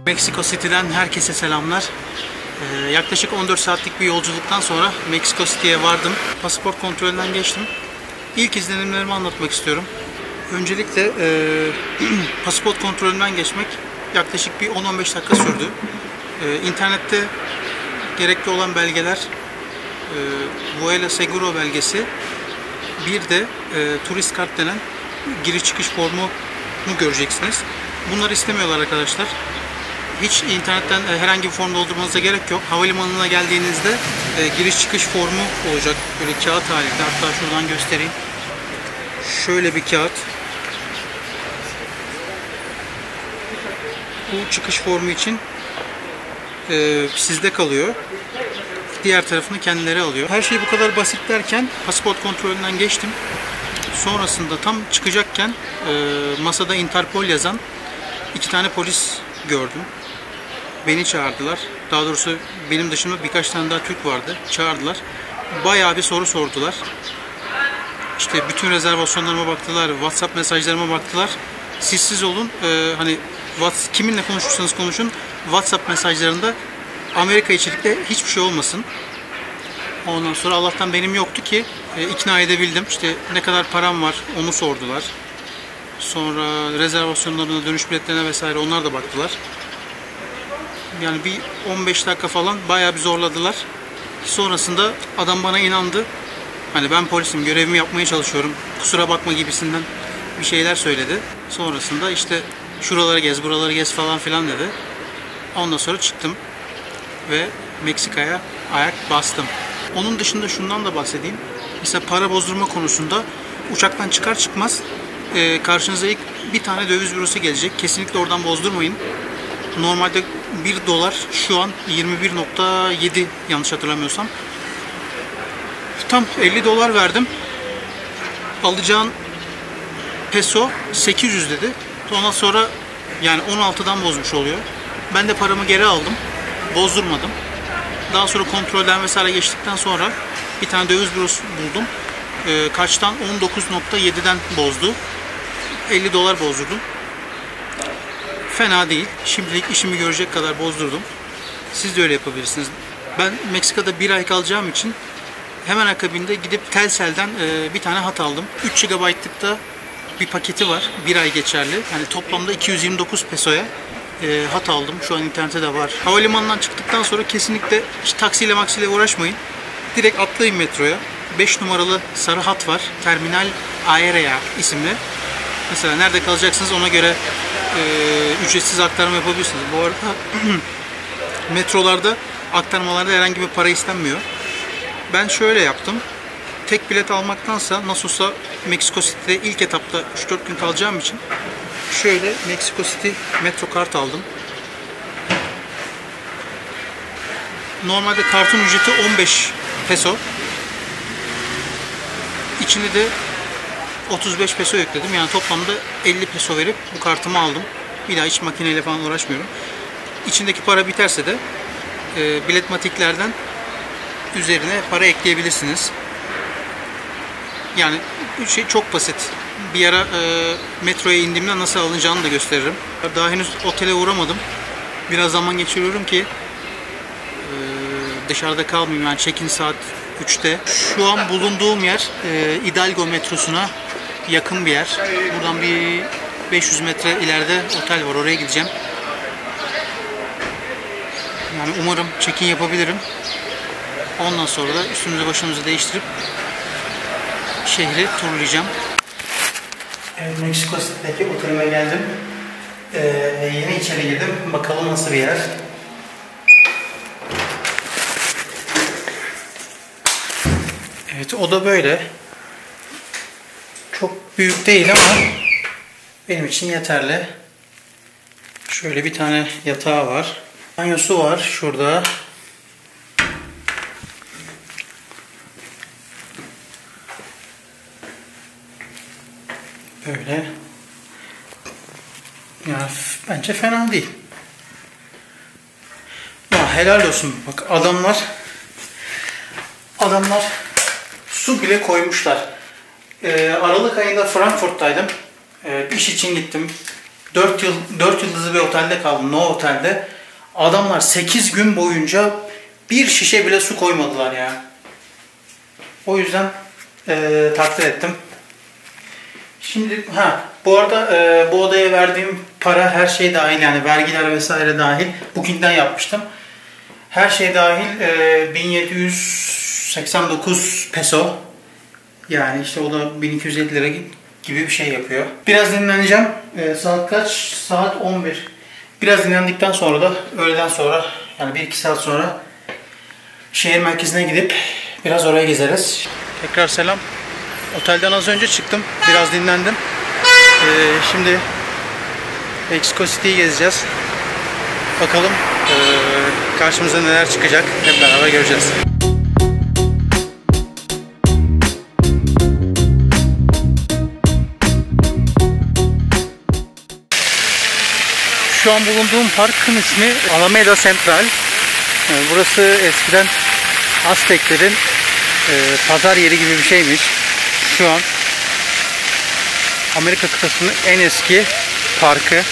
Meksiko City'den herkese selamlar. Yaklaşık 14 saatlik bir yolculuktan sonra Meksiko City'ye vardım. Pasaport kontrolünden geçtim. İlk izlenimlerimi anlatmak istiyorum. Öncelikle pasaport kontrolünden geçmek yaklaşık bir 10-15 dakika sürdü. İnternette gerekli olan belgeler, Vuelo Seguro belgesi, bir de turist kart denen giriş çıkış formunu göreceksiniz. Bunları istemiyorlar arkadaşlar. Hiç internetten herhangi bir form doldurmanıza gerek yok. Havalimanına geldiğinizde giriş çıkış formu olacak. Böyle kağıt halinde. Hatta şuradan göstereyim. Şöyle bir kağıt. Bu çıkış formu için sizde kalıyor. Diğer tarafını kendileri alıyor. Her şey bu kadar basit derken pasaport kontrolünden geçtim. Sonrasında tam çıkacakken masada Interpol yazan 2 tane polis gördüm. Beni çağırdılar. Daha doğrusu benim dışımda birkaç tane daha Türk vardı. Çağırdılar. Bayağı bir soru sordular. İşte bütün rezervasyonlarıma baktılar. WhatsApp mesajlarıma baktılar. Siz olun. Hani kiminle konuşursanız konuşun. WhatsApp mesajlarında Amerika içerikli hiçbir şey olmasın. Ondan sonra Allah'tan benim yoktu ki ikna edebildim. İşte ne kadar param var onu sordular. Sonra rezervasyonlarına, dönüş biletlerine vesaire onlar da baktılar. Yani bir 15 dakika falan bayağı bir zorladılar. Sonrasında adam bana inandı. Hani ben polisim, görevimi yapmaya çalışıyorum. Kusura bakma gibisinden bir şeyler söyledi. Sonrasında işte şuraları gez, buraları gez falan filan dedi. Ondan sonra çıktım ve Meksika'ya ayak bastım. Onun dışında şundan da bahsedeyim. Mesela para bozdurma konusunda uçaktan çıkar çıkmaz karşınıza ilk bir tane döviz bürosu gelecek. Kesinlikle oradan bozdurmayın. Normalde 1 dolar şu an 21.7 yanlış hatırlamıyorsam. Tam 50 dolar verdim. Alacağın peso 800 dedi. Ondan sonra yani 16'dan bozmuş oluyor. Ben de paramı geri aldım. Bozdurmadım. Daha sonra kontrolden vesaire geçtikten sonra bir tane döviz bürosu buldum. Kaçtan 19.7'den bozdu. 50 dolar bozdurdum. Fena değil. Şimdilik işimi görecek kadar bozdurdum. Siz de öyle yapabilirsiniz. Ben Meksika'da 1 ay kalacağım için hemen akabinde gidip Telcel'den bir tane hat aldım. 3 GB'lık da bir paketi var. 1 ay geçerli. Yani toplamda 229 pesoya hat aldım. Şu an internette de var. Havalimanından çıktıktan sonra kesinlikle hiç taksiyle maksiyle uğraşmayın. Direkt atlayın metroya. 5 numaralı sarı hat var. Terminal Aérea isimli. Mesela nerede kalacaksınız ona göre ücretsiz aktarma yapabilirsiniz. Bu arada metrolarda aktarmalarda herhangi bir para istenmiyor. Ben şöyle yaptım. Tek bilet almaktansa nasıl olsa Meksiko City'de ilk etapta 3-4 gün kalacağım için şöyle Meksiko City metro kart aldım. Normalde kartın ücreti 15 peso. İçine de 35 peso yükledim. Yani toplamda 50 peso verip bu kartımı aldım. Bir daha hiç makineyle falan uğraşmıyorum. İçindeki para biterse de biletmatiklerden üzerine para ekleyebilirsiniz. Yani şey çok basit. Bir ara metroya indiğimde nasıl alınacağını da gösteririm. Daha henüz otele uğramadım. Biraz zaman geçiriyorum ki dışarıda kalmayayım. Yani check-in saat 3'te. Şu an bulunduğum yer Hidalgo metrosuna yakın bir yer. Buradan bir 500 metre ileride otel var. Oraya gideceğim. Yani umarım check-in yapabilirim. Ondan sonra da üstümüzü başımızı değiştirip şehri turlayacağım. Evet, Meksiko City'deki otelime geldim. Yeni içeri girdim. Bakalım nasıl bir yer. Evet, o da böyle. Çok büyük değil ama benim için yeterli. Şöyle bir tane yatağı var. Banyosu var şurada. Böyle. Yani bence fena değil. Ya helal olsun. Bak adamlar su bile koymuşlar. Aralık ayında Frankfurt'taydım. İş için gittim. 4 yıldızlı bir otelde kaldım. No Otel'de. Adamlar 8 gün boyunca bir şişe bile su koymadılar ya. O yüzden takdir ettim. Şimdi bu arada bu odaya verdiğim para her şey dahil, yani vergiler vesaire dahil. Booking'den yapmıştım. Her şey dahil 1789 peso. Yani işte o da 1250 lira gibi bir şey yapıyor. Biraz dinleneceğim. Saat kaç? Saat 11. Biraz dinlendikten sonra da öğleden sonra, yani 1-2 saat sonra şehir merkezine gidip biraz oraya gezeriz. Tekrar selam. Otelden az önce çıktım. Biraz dinlendim. Şimdi Mexico City'yi gezeceğiz. Bakalım karşımıza neler çıkacak. Hep beraber göreceğiz. Şu an bulunduğum parkın ismi Alameda Central. Burası eskiden Azteklerin pazar yeri gibi bir şeymiş. Şu an Amerika kıtasının en eski parkı.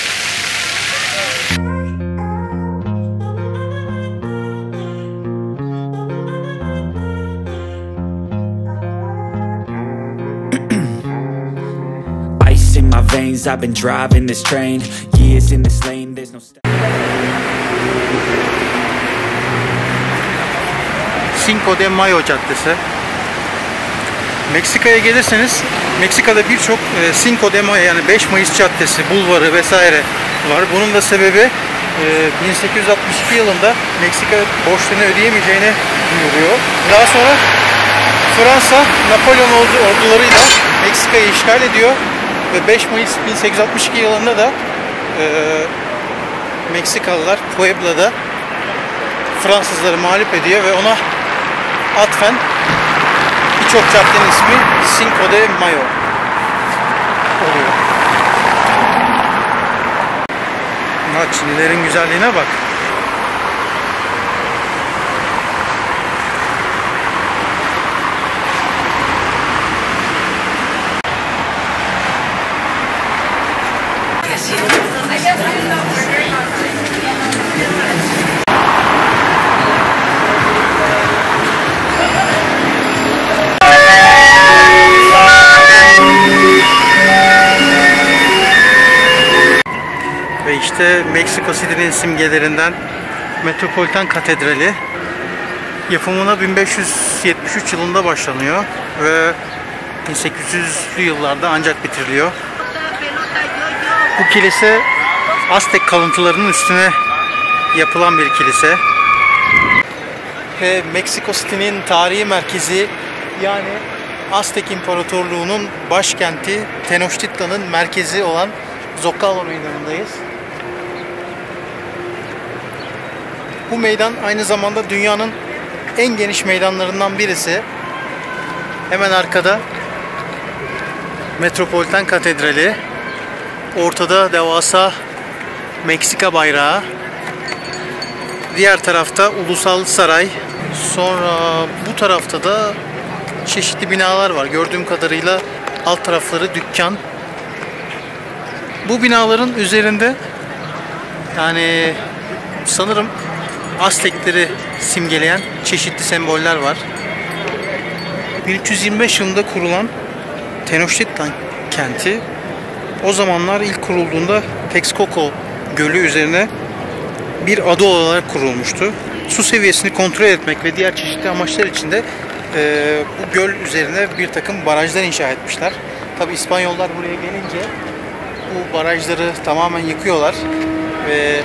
Ice in my veins, I've been driving this train. Years in this lane, there's no Cinco de Mayo Caddesi. Meksika'ya gelirseniz Meksika'da birçok Cinco de Mayo, yani 5 Mayıs Caddesi, bulvarı vesaire var. Bunun da sebebi 1862 yılında Meksika borçlarını ödeyemeyeceğini duyuruyor. Daha sonra Fransa Napolyon ordularıyla Meksika'yı işgal ediyor ve 5 Mayıs 1862 yılında da Meksikalılar Puebla'da Fransızları mağlup ediyor ve ona atfen birçok caddenin ismi Cinco de Mayo oluyor. Çinlilerin güzelliğine bak. Ve işte Mexico City'nin simgelerinden Metropolitan Katedrali. Yapımına 1573 yılında başlanıyor ve 1800'lü yıllarda ancak bitiriliyor. Bu kilise Aztek kalıntılarının üstüne yapılan bir kilise. Ve Mexico City'nin tarihi merkezi, yani Aztek İmparatorluğu'nun başkenti Tenochtitlan'ın merkezi olan Zocalo meydanındayız. Bu meydan aynı zamanda dünyanın en geniş meydanlarından birisi. Hemen arkada Metropolitan Katedrali, ortada devasa Meksika bayrağı, diğer tarafta Ulusal Saray, sonra bu tarafta da çeşitli binalar var. Gördüğüm kadarıyla alt tarafları dükkan. Bu binaların üzerinde, yani sanırım Aztekleri simgeleyen çeşitli semboller var. 1325 yılında kurulan Tenochtitlan kenti, o zamanlar ilk kurulduğunda Texcoco Gölü üzerine bir ada olarak kurulmuştu. Su seviyesini kontrol etmek ve diğer çeşitli amaçlar için de bu göl üzerine bir takım barajlar inşa etmişler. Tabi İspanyollar buraya gelince bu barajları tamamen yıkıyorlar ve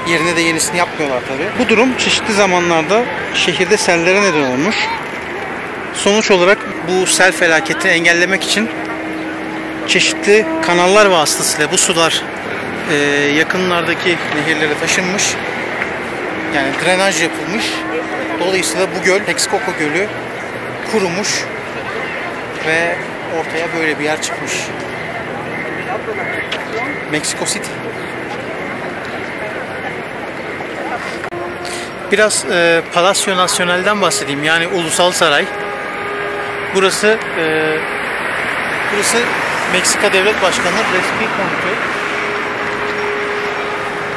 yerine de yenisini yapmıyorlar tabi. Bu durum çeşitli zamanlarda şehirde sellere neden olmuş. Sonuç olarak bu sel felaketini engellemek için çeşitli kanallar vasıtasıyla bu sular yakınlardaki nehirlere taşınmış. Yani drenaj yapılmış. Dolayısıyla bu göl, Texcoco Gölü kurumuş ve ortaya böyle bir yer çıkmış. Mexico City. Biraz Palacio Nacional'den bahsedeyim. Yani Ulusal Saray. Burası Meksika Devlet Başkanı resmi konutu.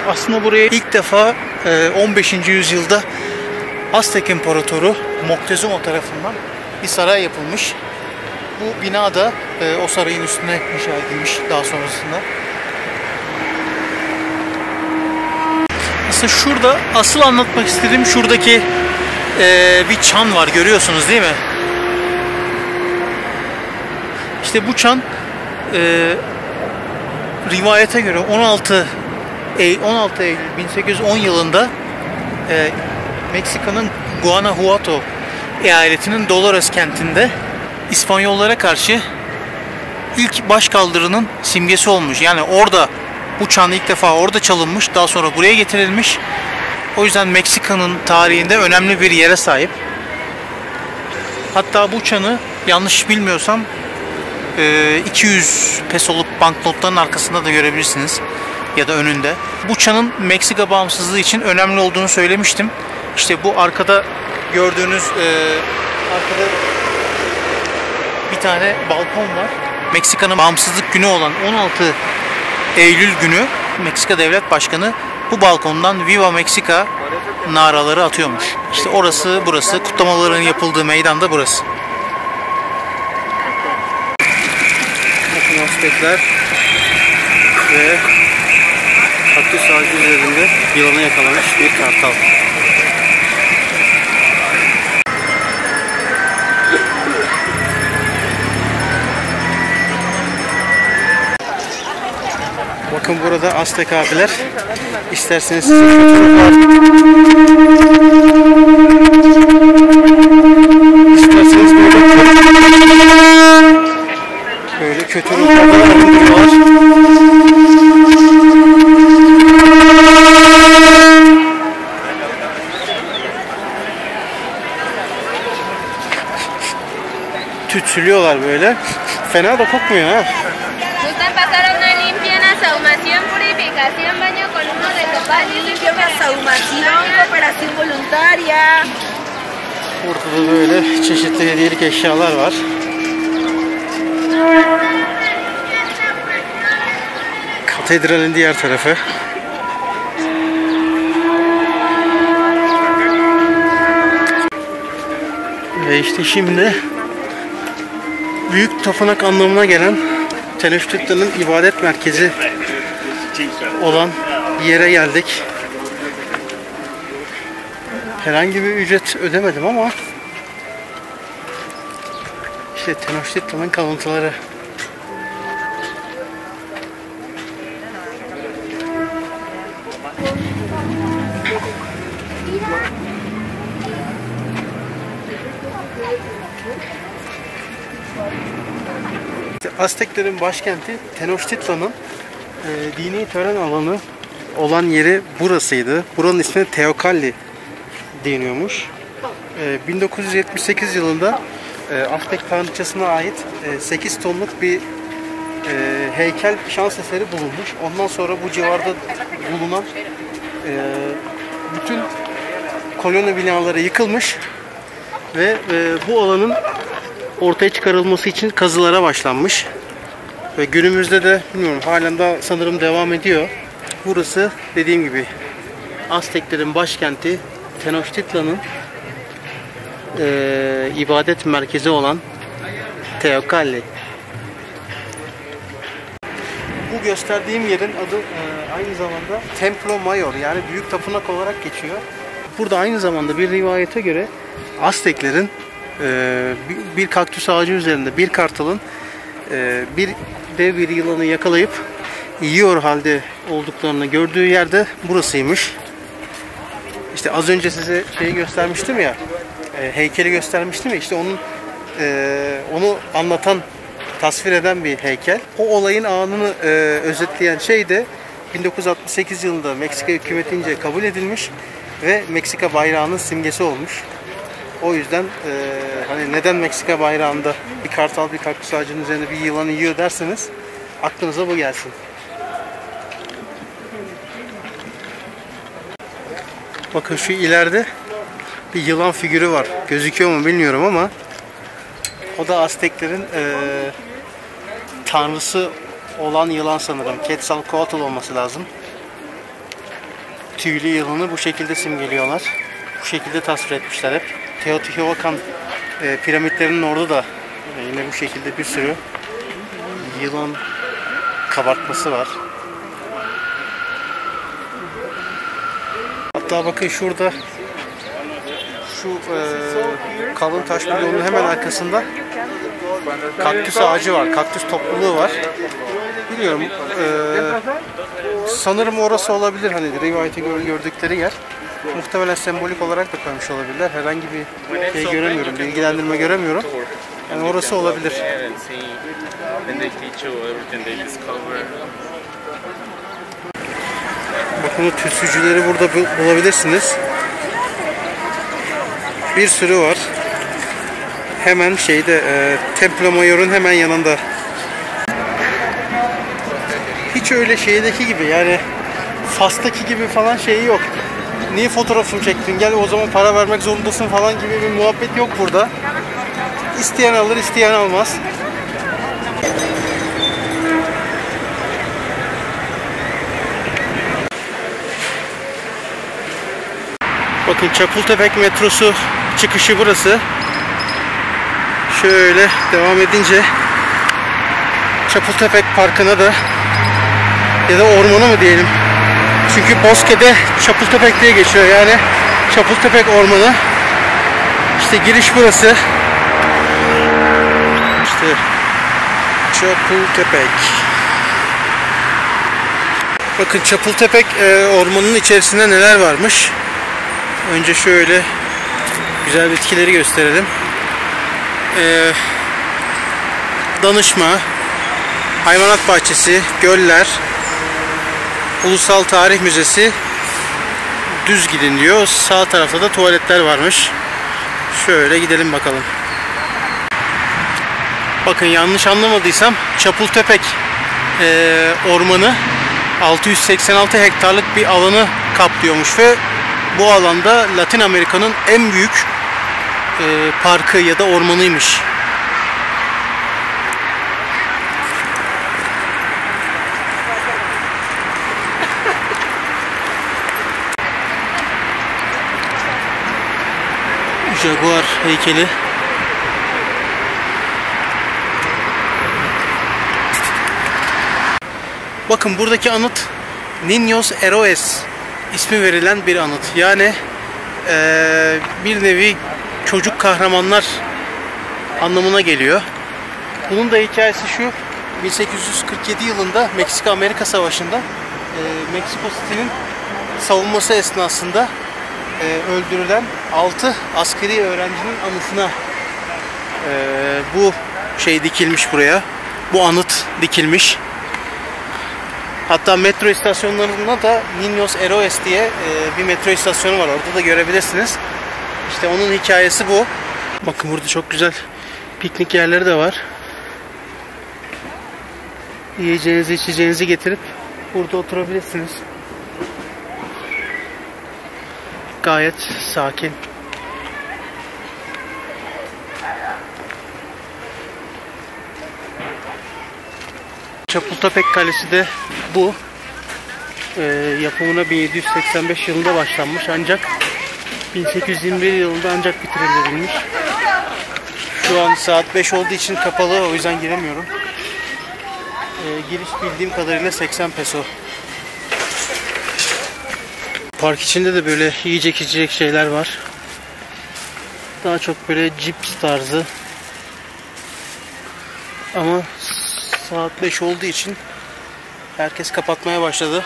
Aslında buraya ilk defa 15. yüzyılda Aztek İmparatoru Moctezuma tarafından bir saray yapılmış. Bu bina da o sarayın üstüne inşa edilmiş daha sonrasında. Aslında şurada asıl anlatmak istediğim şuradaki bir çan var, görüyorsunuz değil mi? İşte bu çan rivayete göre 16 Eylül 1810 yılında Meksika'nın Guanajuato eyaletinin Dolores kentinde İspanyollara karşı ilk başkaldırının simgesi olmuş. Yani orada bu çan ilk defa orada çalınmış, daha sonra buraya getirilmiş. O yüzden Meksika'nın tarihinde önemli bir yere sahip. Hatta bu çanı yanlış bilmiyorsam 200 pesoluk banknotların arkasında da görebilirsiniz ya da önünde. Bu çanın Meksika bağımsızlığı için önemli olduğunu söylemiştim. İşte bu arkada gördüğünüz arkada bir tane balkon var. Meksika'nın bağımsızlık günü olan 16 Eylül günü Meksika Devlet Başkanı bu balkondan Viva Meksika naraları atıyormuş. İşte orası burası. Kutlamaların yapıldığı meydan da burası. Bakın Aztekler ve kaktüs ağacı üzerinde yılana yakalamış bir kartal. Bakın burada Aztek abiler. İsterseniz size fotoğraf var. İsterseniz böyle kötü ruhlardan arındırıyorlar. Tütsülüyorlar böyle. Fena da kokmuyor ha. Saumación, purificación, baño con humo de copal y limpieza, saumación, cooperación voluntaria. Burada da böyle çeşitli hediyelik eşyalar var. Katedralin diğer tarafı. Ve işte şimdi büyük tapınak anlamına gelen Tenochtitlan'ın ibadet merkezi olan bir yere geldik. Herhangi bir ücret ödemedim ama işte Tenochtitlan'ın kalıntıları. Azteklerin başkenti Tenochtitlan'ın dini tören alanı olan yeri burasıydı. Buranın ismi Teocalli deniyormuş. 1978 yılında Aztek tanrıçasına ait 8 tonluk bir heykel şans eseri bulunmuş. Ondan sonra bu civarda bulunan bütün koloni binaları yıkılmış ve bu alanın ortaya çıkarılması için kazılara başlanmış. Ve günümüzde de bilmiyorum, halen daha sanırım devam ediyor. Burası dediğim gibi Azteklerin başkenti Tenochtitlan'ın ibadet merkezi olan Teocalli. Bu gösterdiğim yerin adı aynı zamanda Templo Mayor, yani Büyük Tapınak olarak geçiyor. Burada aynı zamanda bir rivayete göre Azteklerin bir kaktüs ağacı üzerinde bir kartalın bir dev bir yılanı yakalayıp yiyor halde olduklarını gördüğü yerde burasıymış. İşte az önce size şeyi göstermiştim ya, heykeli göstermiştim ya, işte onu anlatan, tasvir eden bir heykel. O olayın anını özetleyen şey de 1968 yılında Meksika hükümetince kabul edilmiş ve Meksika bayrağının simgesi olmuş. O yüzden hani neden Meksika bayrağında bir kartal bir kaktüs ağacının üzerinde bir yılanı yiyor derseniz aklınıza bu gelsin. Bakın şu ileride bir yılan figürü var. Gözüküyor mu bilmiyorum ama o da Azteklerin tanrısı olan yılan sanırım. Quetzalcoatl olması lazım. tüylü yılanı bu şekilde simgeliyorlar. Bu şekilde tasvir etmişler hep. Teotihuacan piramitlerinin orada da yine bu şekilde bir sürü yılan kabartması var. Hatta bakın şurada şu kalın taş bloğunun hemen arkasında kaktüs ağacı var. Kaktüs topluluğu var. Biliyorum. Sanırım orası olabilir. Hani rivayete gördükleri yer. Muhtemelen sembolik olarak da koymuş olabilirler. Herhangi bir şey göremiyorum. Bilgilendirme göremiyorum. Yani orası olabilir. Bakın o tütsücüleri burada bulabilirsiniz. Bir sürü var. Hemen şeyde Templo Mayor'un hemen yanında. Hiç öyle şeydeki gibi, yani Fas'taki gibi falan şeyi yok. Niye fotoğrafını çektin? Gel o zaman para vermek zorundasın falan gibi bir muhabbet yok burada. İsteyen alır, isteyen almaz. Bakın Çapultepek metrosu çıkışı burası. Şöyle devam edince Çapultepek Parkı'na da, ya da ormanı mı diyelim. Çünkü Bosque'de Çapultepek diye geçiyor. Yani Çapultepek Ormanı. İşte giriş burası. İşte Çapultepek. Bakın Çapultepek ormanının içerisinde neler varmış. Önce şöyle güzel bitkileri gösterelim. Danışma, hayvanat bahçesi, göller, Ulusal Tarih Müzesi, düz gidin diyor. Sağ tarafta da tuvaletler varmış. Şöyle gidelim bakalım. Bakın yanlış anlamadıysam Çapultepek ormanı 686 hektarlık bir alanı kaplıyormuş ve bu alanda Latin Amerika'nın en büyük parkı ya da ormanıymış. Jaguar heykeli. Bakın buradaki anıt Niños Héroes ismi verilen bir anıt. Yani bir nevi çocuk kahramanlar anlamına geliyor. Bunun da hikayesi şu: 1847 yılında Meksika-Amerika Savaşı'nda Meksiko City'nin savunması esnasında öldürülen 6 askeri öğrencinin anısına bu şey dikilmiş buraya. Bu anıt dikilmiş. Hatta metro istasyonlarında da Niños Héroes diye bir metro istasyonu var. Orada da görebilirsiniz. İşte onun hikayesi bu. Bakın burada çok güzel piknik yerleri de var. Yiyeceğinizi, içeceğinizi getirip burada oturabilirsiniz. Gayet sakin. Çapultepek Kalesi de bu. Yapımına 1785 yılında başlanmış ancak 1821 yılında ancak bitirilebilmiş. Şu an saat 5 olduğu için kapalı, o yüzden giremiyorum. Giriş bildiğim kadarıyla 80 peso. Park içinde de böyle yiyecek içecek şeyler var. Daha çok böyle cips tarzı. Ama saat 5 olduğu için herkes kapatmaya başladı.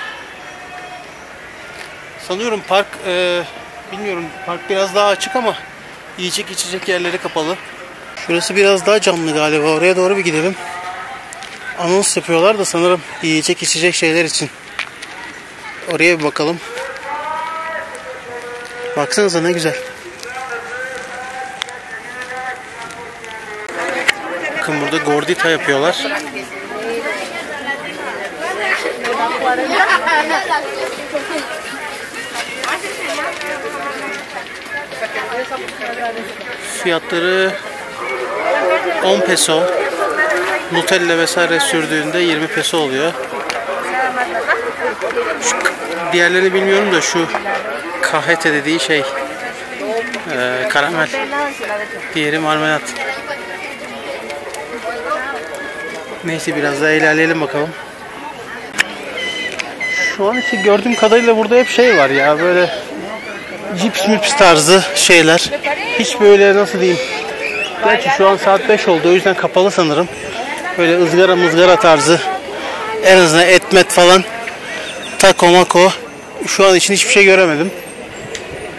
Sanıyorum park, bilmiyorum, park biraz daha açık ama yiyecek içecek yerleri kapalı. Şurası biraz daha canlı galiba. Oraya doğru bir gidelim. Anons yapıyorlar da sanırım yiyecek içecek şeyler için. Oraya bir bakalım. Baksanıza ne güzel. Bakın burada gordita yapıyorlar. Fiyatları 10 peso. Nutella vesaire sürdüğünde 20 peso oluyor. Diğerlerini bilmiyorum da şu kahete dediği şey karamel. Diğeri marmelat. Neyse biraz daha ilerleyelim bakalım. Şu an için gördüğüm kadarıyla burada hep şey var ya, böyle cips mips tarzı şeyler. Hiç böyle nasıl diyeyim. Gerçi şu an saat 5 oldu, o yüzden kapalı sanırım. Böyle ızgara mızgara tarzı. En azından et met falan. Taco mako. Şu an için hiçbir şey göremedim.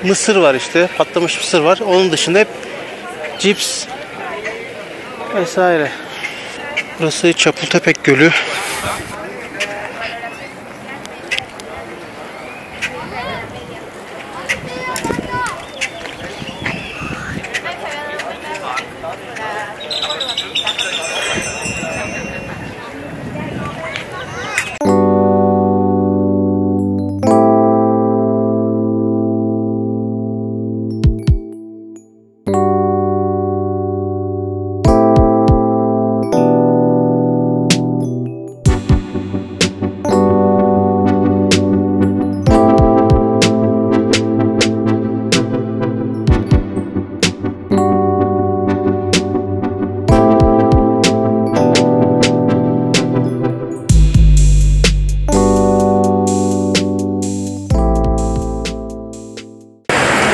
Mısır var işte. Patlamış mısır var. Onun dışında hep cips vesaire. Burası Çapultepek Gölü.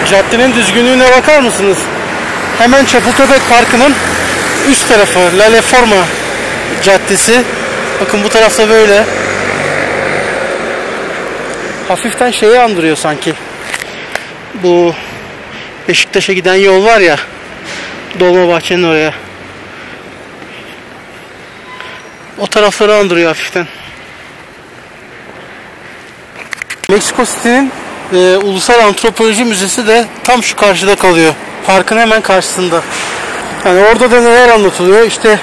Caddenin düzgünlüğüne bakar mısınız? Hemen Çapultepek Parkı'nın üst tarafı La Reforma Caddesi. Bakın bu tarafta böyle. Hafiften şeyi andırıyor sanki. Bu Beşiktaş'a giden yol var ya, Dolmabahçe'nin oraya. O tarafları andırıyor hafiften. Meksiko City'nin Ulusal Antropoloji Müzesi de tam şu karşıda kalıyor. Parkın hemen karşısında. Yani orada da neler anlatılıyor? İşte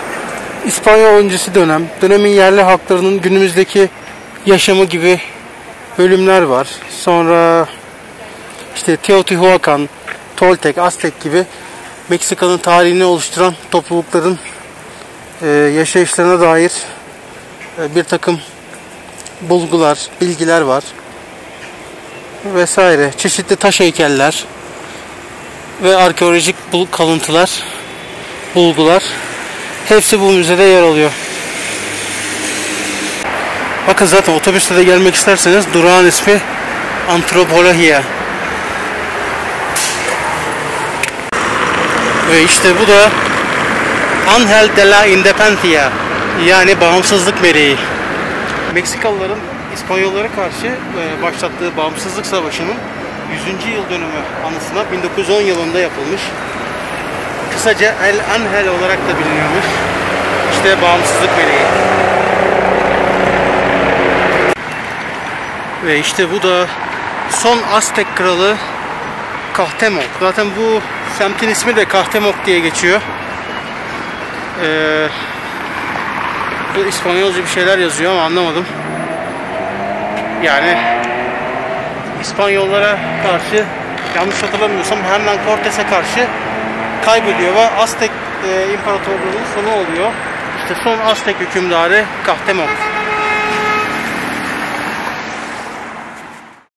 İspanyol öncesi dönem, dönemin yerli halklarının günümüzdeki yaşamı gibi bölümler var. Sonra işte Teotihuacan, Toltek, Aztek gibi Meksika'nın tarihini oluşturan toplulukların yaşayışlarına dair bir takım bulgular, bilgiler var. Vesaire. Çeşitli taş heykeller ve arkeolojik kalıntılar, bulgular, hepsi bu müzede yer alıyor. Bakın zaten otobüste de gelmek isterseniz durağın ismi Antropologia. Ve işte bu da Ángel de la Independencia, yani bağımsızlık meleği. Meksikalıların İspanyollara karşı başlattığı Bağımsızlık Savaşı'nın 100. yıl dönümü anısına 1910 yılında yapılmış. Kısaca El Ángel olarak da biliniyormuş. İşte bağımsızlık meleği. Ve işte bu da son Aztek kralı Cuauhtémoc. Zaten bu semtin ismi de Cuauhtémoc diye geçiyor. Bu İspanyolca bir şeyler yazıyor ama anlamadım. Yani İspanyollara karşı, yanlış hatırlamıyorsam Hernán Cortés'e karşı kaybediyor ve Aztek İmparatorluğu'nun sonu oluyor. İşte son Aztek hükümdarı Cuauhtémoc.